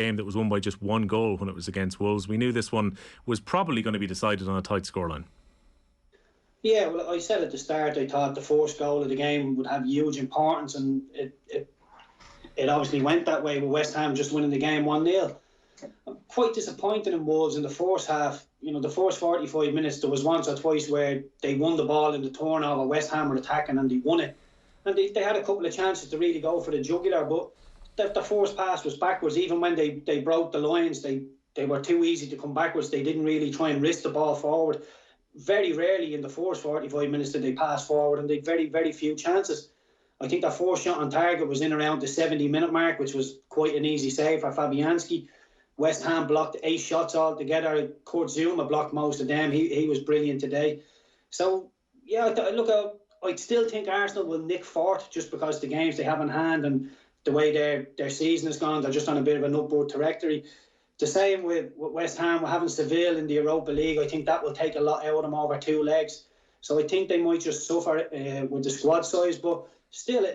game that was won by just one goal when it was against Wolves. We knew this one was probably going to be decided on a tight scoreline. Yeah, well, I said at the start I thought the first goal of the game would have huge importance, and it obviously went that way with West Ham just winning the game 1-0. I'm quite disappointed in Wolves in the first half. You know, the first 45 minutes, there was once or twice where they won the ball in the turnover, West Ham were attacking and they won it. And they had a couple of chances to really go for the jugular, but the first pass was backwards. Even when they broke the lines, they were too easy to come backwards. They didn't really try and risk the ball forward. Very rarely in the first 45 minutes did they pass forward, and they had very, very few chances. I think that first shot on target was in around the 70-minute mark, which was quite an easy save for Fabianski. West Ham blocked 8 shots altogether. Kurt Zouma blocked most of them. He was brilliant today. So, yeah, look, I still think Arsenal will nick fourth just because the games they have in hand and the way their season has gone. They're just on a bit of an upward trajectory. The same with West Ham. We're having Seville in the Europa League. I think that will take a lot out of them over 2 legs. So I think they might just suffer with the squad size. But still,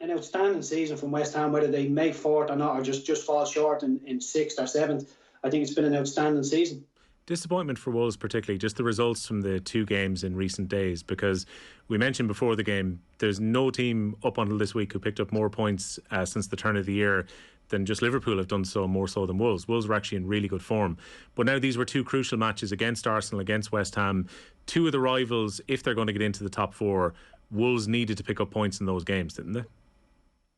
an outstanding season from West Ham, whether they make fourth or not, or just fall short in 6th or 7th. I think it's been an outstanding season. Disappointment for Wolves particularly, just the results from the 2 games in recent days, because we mentioned before the game, there's no team up until this week who picked up more points since the turn of the year than just Liverpool have done so, more so than Wolves. Wolves were actually in really good form. But now these were 2 crucial matches against Arsenal, against West Ham. 2 of the rivals, if they're going to get into the top 4, Wolves needed to pick up points in those games, didn't they?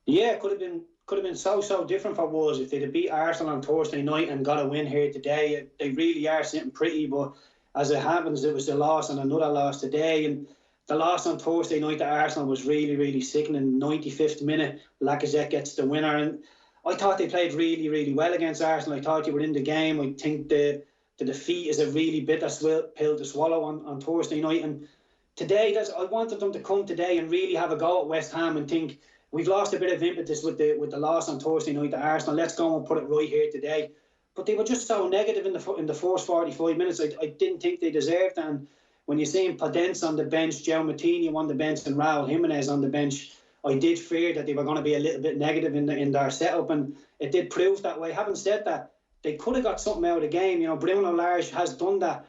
Yeah, it could have been so different for Wolves if they'd have beat Arsenal on Thursday night and got a win here today. They really are sitting pretty, but as it happens, it was a loss and another loss today. And the loss on Thursday night to Arsenal was really, really sickening. 95th minute, Lacazette gets the winner. And I thought they played really, really well against Arsenal. I thought they were in the game. I think the defeat is a really bitter pill to swallow on Thursday night. And today, I wanted them to come today and really have a go at West Ham and think, we've lost a bit of impetus with the loss on Thursday night to Arsenal. Let's go and put it right here today. But they were just so negative in the first 45 minutes. I didn't think they deserved that. And when you're seeing Podence on the bench, João Moutinho on the bench, and Raul Jimenez on the bench, I did fear that they were going to be a little bit negative in their setup, and it did prove that way. Having said that, they could have got something out of the game. You know, Bruno Lage has done that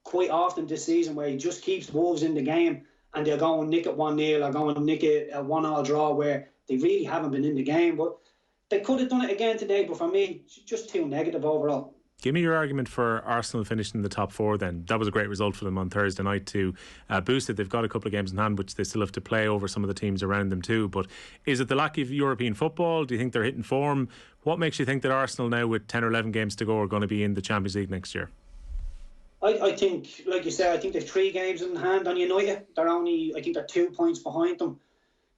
quite often this season, where he just keeps Wolves in the game, and they'll go and nick it 1-0 or go and nick it a 1-1 draw where they really haven't been in the game. But they could have done it again today, but for me, just too negative overall. Give me your argument for Arsenal finishing in the top 4 then. That was a great result for them on Thursday night to boost it. They've got a couple of games in hand which they still have to play over some of the teams around them too. But is it the lack of European football? Do you think they're hitting form? What makes you think that Arsenal now with 10 or 11 games to go are going to be in the Champions League next year? I think, like you said, I think they've 3 games in hand on United. I think they're 2 points behind them.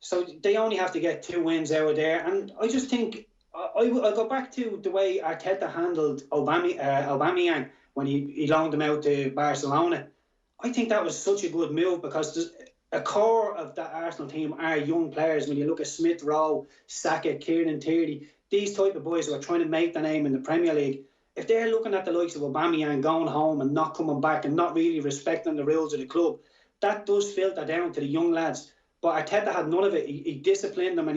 So they only have to get 2 wins out of there. And I just think, I'll go back to the way Arteta handled Aubameyang when he loaned him out to Barcelona. I think that was such a good move, because there's a core of that Arsenal team are young players. When you look at Smith-Rowe, Saka, Kieran Tierney, these type of boys who are trying to make their name in the Premier League, if they're looking at the likes of Aubameyang going home and not coming back and not really respecting the rules of the club, that does filter down to the young lads. But Arteta had none of it. He disciplined them, and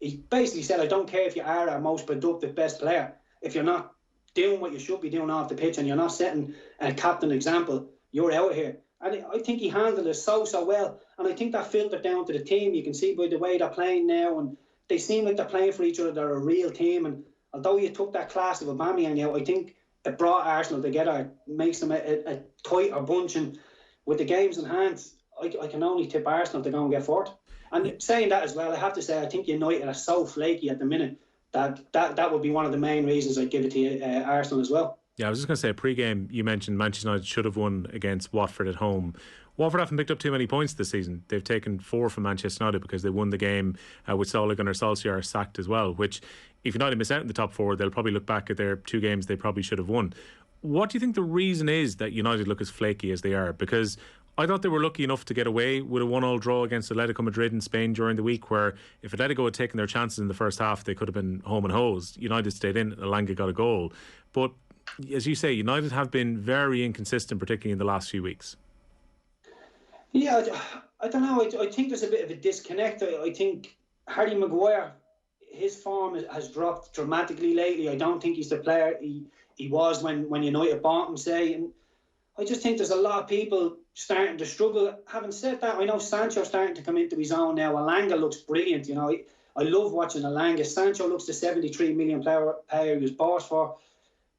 he basically said, I don't care if you are our most productive, best player. If you're not doing what you should be doing off the pitch and you're not setting a captain example, you're out here. And I think he handled it so well. And I think that filtered down to the team. You can see by the way they're playing now, and they seem like they're playing for each other. They're a real team. And although you took that class of Aubameyang out, I think it brought Arsenal together, makes them a tighter bunch. And with the games in hand, I can only tip Arsenal to go and get fourth. And saying that as well, I have to say, I think United are so flaky at the minute that would be one of the main reasons I'd give it to Arsenal as well. Yeah, I was just going to say, pre-game, you mentioned Manchester United should have won against Watford at home. Watford haven't picked up too many points this season. They've taken 4 from Manchester United because they won the game with Ole Gunnar Solskjaer sacked as well, which, if United miss out in the top 4, they'll probably look back at their 2 games they probably should have won. What do you think the reason is that United look as flaky as they are? Because I thought they were lucky enough to get away with a 1-1 draw against Atletico Madrid in Spain during the week, where if Atletico had taken their chances in the first half, they could have been home and hosed. United stayed in, Elanga got a goal. But as you say, United have been very inconsistent, particularly in the last few weeks. Yeah, I don't know. I think there's a bit of a disconnect. I think Harry Maguire, his form has dropped dramatically lately. I don't think he's the player he was when United bought him, say. And I just think there's a lot of people starting to struggle. Having said that, I know Sancho's starting to come into his own now. Alanga looks brilliant, you know. I love watching Alanga. Sancho looks the 73 million player he was bought for.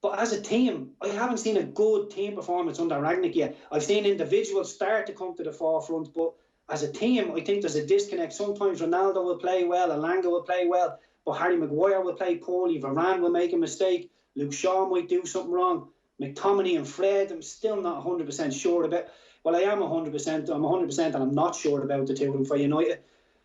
But as a team, I haven't seen a good team performance under Rangnick yet. I've seen individuals start to come to the forefront, but as a team, I think there's a disconnect. Sometimes Ronaldo will play well, Alanga will play well, but Harry Maguire will play poorly, Varane will make a mistake, Luke Shaw might do something wrong, McTominay and Fred, I'm still not 100% sure about. Well, I am 100%, I'm 100% and I'm not sure about the two of them for United.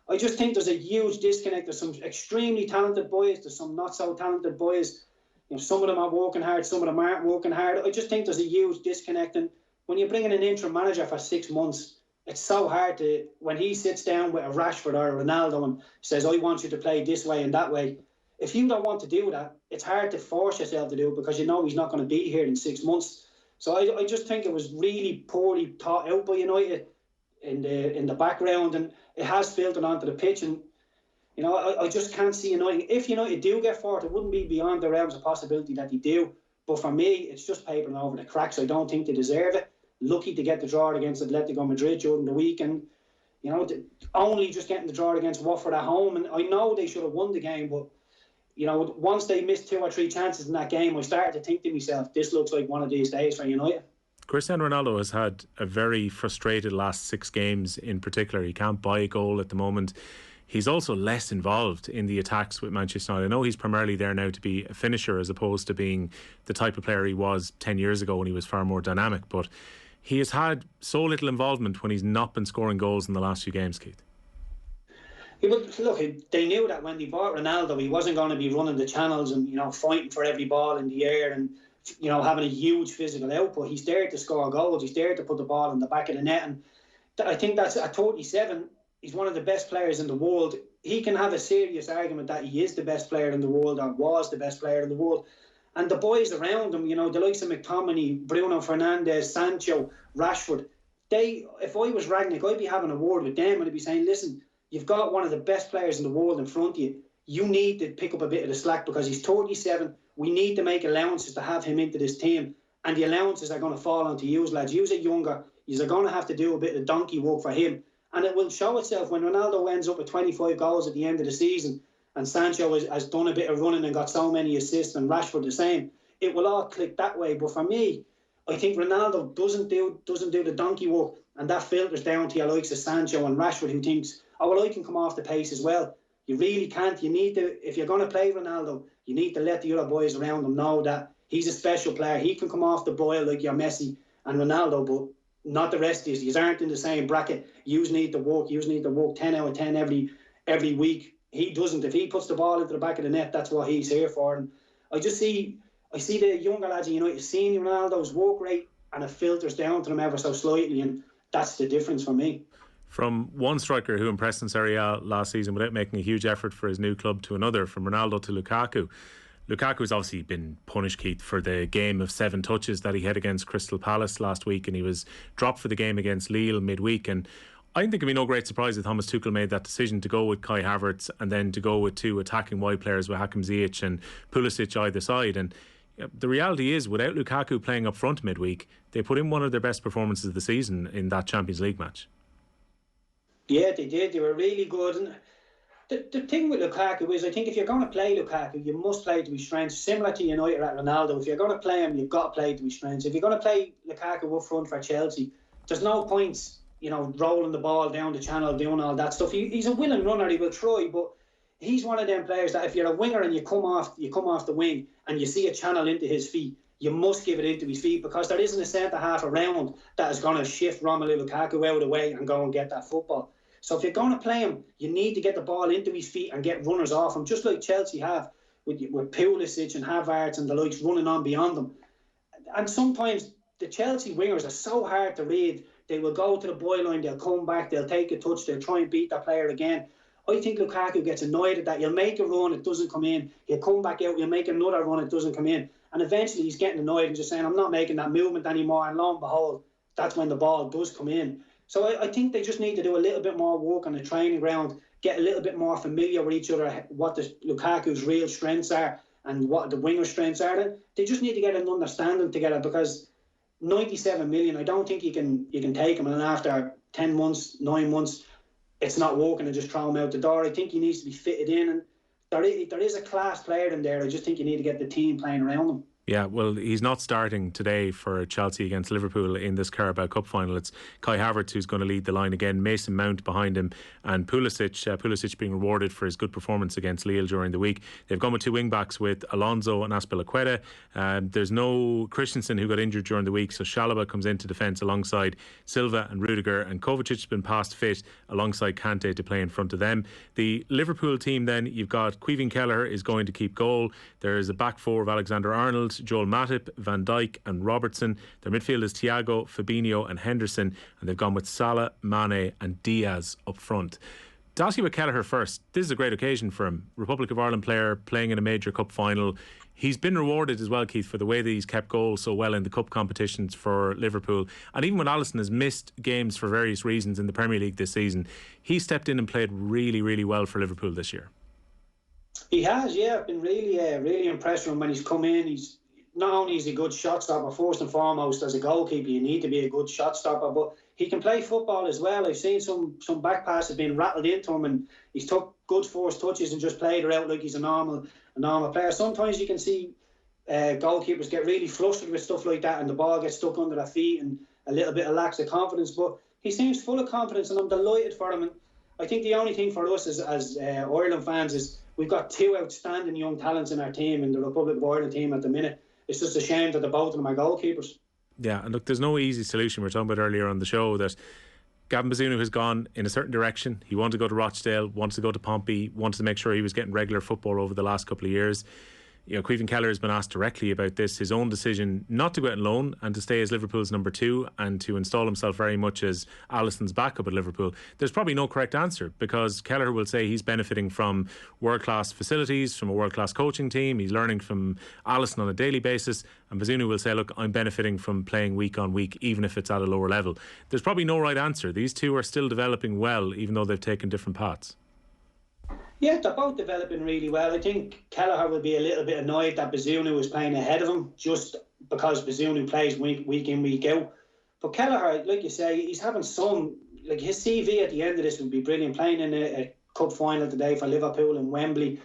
I just think there's a huge disconnect. There's some extremely talented boys, there's some not so talented boys. You know, some of them are working hard, some of them aren't working hard. I just think there's a huge disconnect. And when you bring in an interim manager for 6 months, it's so hard to, when he sits down with a Rashford or a Ronaldo and says, I want you to play this way and that way, if you don't want to do that, it's hard to force yourself to do it because you know he's not going to be here in 6 months. So I just think it was really poorly thought out by United in the background, and it has filtered onto the pitch. And you know, I just can't see United. If United do get fourth, it wouldn't be beyond the realms of possibility that they do. But for me, it's just papering over the cracks. I don't think they deserve it. Lucky to get the draw against Atletico Madrid during the week, and you know, only just getting the draw against Watford at home. And I know they should have won the game, but you know, once they missed 2 or 3 chances in that game, I started to think to myself, this looks like one of these days for United. Cristiano Ronaldo has had a very frustrated last 6 games in particular. He can't buy a goal at the moment. He's also less involved in the attacks with Manchester United. I know he's primarily there now to be a finisher as opposed to being the type of player he was 10 years ago when he was far more dynamic. But he has had so little involvement when he's not been scoring goals in the last few games, Keith. Yeah, but look, they knew that when they bought Ronaldo, he wasn't going to be running the channels and, you know, fighting for every ball in the air and, you know, having a huge physical output. He's there to score goals. He's there to put the ball in the back of the net. And I think that's at 37, he's one of the best players in the world. He can have a serious argument that he is the best player in the world or was the best player in the world. And the boys around him, you know, the likes of McTominay, Bruno Fernandes, Sancho, Rashford, if I was Rangnick, I'd be having a word with them and I'd be saying, listen, you've got one of the best players in the world in front of you. You need to pick up a bit of the slack because he's 37. We need to make allowances to have him into this team. And the allowances are going to fall onto you, lads. You're younger. You're going to have to do a bit of donkey work for him. And it will show itself when Ronaldo ends up with 25 goals at the end of the season and Sancho has done a bit of running and got so many assists and Rashford the same. It will all click that way. But for me, I think Ronaldo doesn't do the donkey work, and that filters down to your likes of Sancho and Rashford, who thinks, oh, well, I can come off the pace as well. You really can't. You need to, if you're going to play Ronaldo, you need to let the other boys around him know that he's a special player. He can come off the boil like your Messi and Ronaldo, but not the rest of you. You aren't in the same bracket. You need to work. You need to work 10 out of 10 every week. He doesn't. If he puts the ball into the back of the net, that's what he's here for. And I see the younger lads in United seeing Ronaldo's work rate, and it filters down to them ever so slightly, and that's the difference for me. From one striker who impressed in Serie A last season without making a huge effort for his new club to another, from Ronaldo to Lukaku. Lukaku's obviously been punished, Keith, for the game of 7 touches that he had against Crystal Palace last week, and he was dropped for the game against Lille midweek. And I think there can be no great surprise that Thomas Tuchel made that decision to go with Kai Havertz and then to go with 2 attacking wide players with Hakim Ziyech and Pulisic either side. And the reality is, without Lukaku playing up front midweek, they put in one of their best performances of the season in that Champions League match. Yeah, they did. They were really good. And the thing with Lukaku is, I think if you're going to play Lukaku, you must play to his strengths. Similar to United at Ronaldo, if you're going to play him, you've got to play to his strengths. If you're going to play Lukaku up front for Chelsea, there's no points, you know, rolling the ball down the channel, doing all that stuff. He's a willing runner. He will try, but he's one of them players that if you're a winger and you come off the wing and you see a channel into his feet, you must give it into his feet, because there isn't a centre half around that is going to shift Romelu Lukaku out of the way and go and get that football. So if you're going to play him, you need to get the ball into his feet and get runners off him, just like Chelsea have with Pulisic and Havertz and the likes running on beyond them. And sometimes the Chelsea wingers are so hard to read. They will go to the byline, they'll come back, they'll take a touch, they'll try and beat that player again. I think Lukaku gets annoyed at that. You'll make a run, it doesn't come in. He'll come back out, you'll make another run, it doesn't come in. And eventually he's getting annoyed and just saying, I'm not making that movement anymore. And lo and behold, that's when the ball does come in. So I think they just need to do a little bit more work on the training ground, get a little bit more familiar with each other, what Lukaku's real strengths are and what the winger strengths are. Then they just need to get an understanding together, because 97 million, I don't think you can take him and after 10 months, 9 months, it's not working and just throw him out the door. I think he needs to be fitted in, and there is a class player in there. I just think you need to get the team playing around him. Yeah, well, he's not starting today for Chelsea against Liverpool in this Carabao Cup final. It's Kai Havertz who's going to lead the line again, Mason Mount behind him, and Pulisic being rewarded for his good performance against Lille during the week. They've gone with two wing-backs with Alonso and Azpilicueta. There's no Christensen, who got injured during the week, so Chalobah comes into defence alongside Silva and Rudiger, and Kovacic's been past fit alongside Kante to play in front of them. The Liverpool team then, you've got Caoimhín Kelleher is going to keep goal. There's a back four of Alexander-Arnold, Joel Matip, Van Dijk and Robertson. Their midfield is Thiago, Fabinho and Henderson, and they've gone with Salah, Mane and Diaz up front. To ask you about Kelleher first, this is a great occasion for him. Republic of Ireland player playing in a major cup final. He's been rewarded as well, Keith, for the way that he's kept goals so well in the cup competitions for Liverpool. And even when Alisson has missed games for various reasons in the Premier League this season, he stepped in and played really, really well for Liverpool this year. He has, yeah. I've been really impressed with him when he's come in. He's not only is he a good shot stopper, first and foremost, as a goalkeeper, you need to be a good shot stopper, but he can play football as well. I've seen some back passes being rattled into him, and he's took good forced touches and just played her out like he's a normal player. Sometimes you can see goalkeepers get really flustered with stuff like that, and the ball gets stuck under their feet, and a little bit of lack of confidence. But he seems full of confidence, and I'm delighted for him. And I think the only thing for us as Ireland fans is we've got two outstanding young talents in our team, in the Republic of Ireland team at the minute. It's just a shame that the both of them are goalkeepers. Yeah, and look, there's no easy solution. We were talking about earlier on the show that Gavin Bazunu has gone in a certain direction. He wanted to go to Rochdale, wanted to go to Pompey, wanted to make sure he was getting regular football over the last couple of years. You know, Caoimhín Kelleher has been asked directly about this, his own decision not to go out on loan and to stay as Liverpool's number 2 and to install himself very much as Alisson's backup at Liverpool. There's probably no correct answer, because Kelleher will say he's benefiting from world-class facilities, from a world-class coaching team. He's learning from Alisson on a daily basis, and Bazunu will say, look, I'm benefiting from playing week on week, even if it's at a lower level. There's probably no right answer. These two are still developing well, even though they've taken different paths. Yeah, they're both developing really well. I think Kelleher will be a little bit annoyed that Bazunu was playing ahead of him, just because Bazunu plays week in, week out. But Kelleher, like you say, he's having some, like his CV at the end of this would be brilliant, playing in a cup final today for Liverpool in Wembley.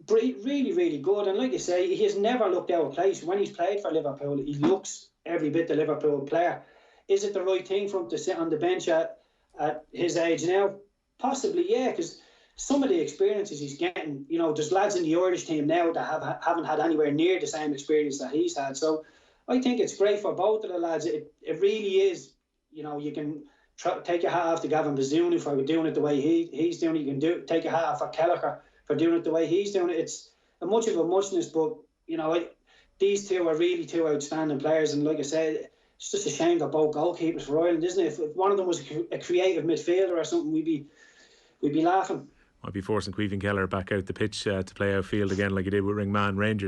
Really, really good. And like you say, he has never looked out of place. When he's played for Liverpool, he looks every bit the Liverpool player. Is it the right thing for him to sit on the bench at his age now? Possibly, yeah, because some of the experiences he's getting, you know, there's lads in the Irish team now that haven't had anywhere near the same experience that he's had. So I think it's great for both of the lads. It really is, you know, you can take your hat off to Gavin Bazunu for doing it the way he's doing it. You can take your hat off for Kelleher for doing it the way he's doing it. It's a much of a muchness, but, you know, these two are really two outstanding players. And like I said, it's just a shame they're both goalkeepers for Ireland, isn't it? If one of them was a creative midfielder or something, we'd be laughing. Might be forcing Caoimhín Kelleher back out the pitch to play outfield again like he did with Ringman Rangers.